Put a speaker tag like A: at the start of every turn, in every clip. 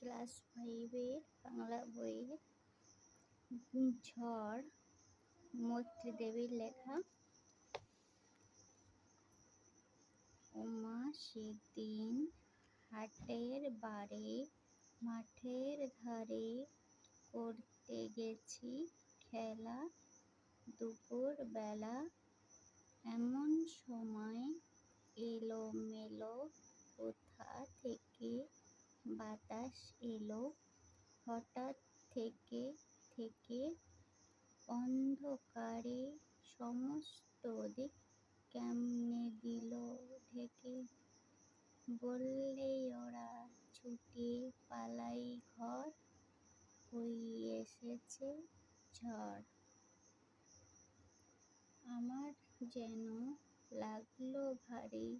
A: Class 5-এর Bangla বইয়ের ঝড় মৈত্রী দেবীর লেখা। ওমা সেদিন হাটের বারে মাঠের ধারে করতে গেছি খেলা দুপুর বেলা, এমন সময় এলোমেলো কোথা থেকে বাতাস এলো, হঠাৎ থেকে থেকে অন্ধকারে সমস্ত দিক কেমনে দিল ঢেকে। বললেই ওরা ছুটে পালাই ঘর, ওই এসেছে ঝড়। আমার যেন লাগলো ভারী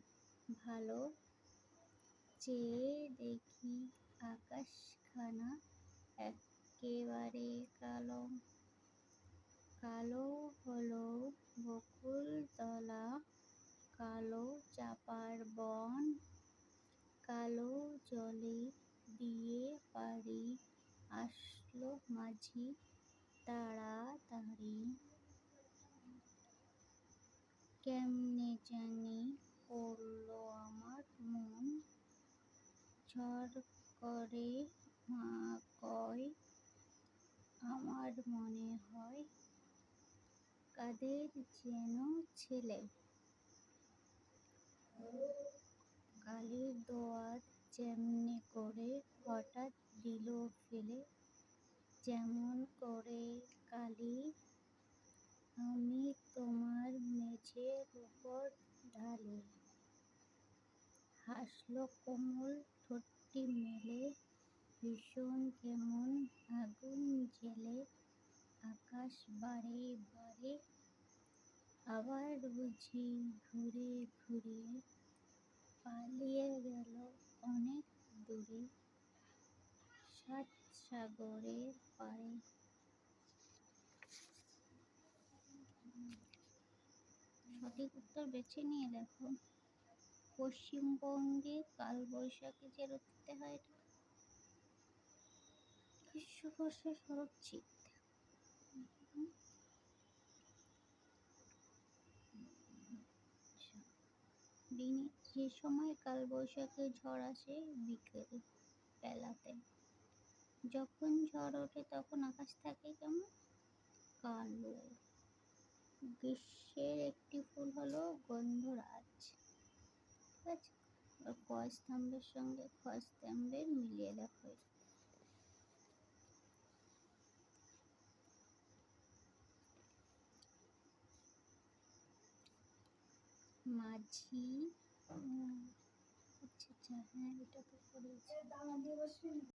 A: ভালো, চেয়ে দেখি আকাশখানা এক্কেবারে কালো। কালো হলো বকুলতলা, কালো চাঁপার বন, কালো জলে দিয়ে পাড়ি আসলো মাঝি তাড়াতাড়ি। কেমনে জানি পড়লো আমার মন, ঝড় করে মা কয় আমার মনে হয় কাদের যেন ছেলে। কালির দোয়াত যেমনি করে হঠাৎ দিল ফেলে, যেমন করে কালি আমি তোমার মেঝের উপর ঢালি। হাসলো কোমল ঠোঁটটি মেলে, ভীষণ কেমন আগুন জ্বেলে। আকাশ বারে বারে আবার বুঝি ঘুরে ঘুরে পালিয়ে গেল অনেক দূরে, 7 সাগরের পারে। সঠিক উত্তর বেছে নিয়ে লেখো। পশ্চিমবঙ্গে কালবৈশাখী যে ঋতুতে হয় এটা গ্রীষ্মবর্ষা শরৎ শীত। দিনে যে সময় কালবৈশাখী ঝড় আসে বিকেল বেলাতে, যখন ঝড় ওঠে তখন আকাশ থাকে কেমন কালো। গ্রীষ্মের একটি ফুল হলো গন্ধরাজ। ঠিক আছে, ক স্তম্ভের সঙ্গে খ স্তম্ভের মিলিয়ে লেখো। মাঝি আচ্ছা হ্যাঁ এটা তো পড়েছি।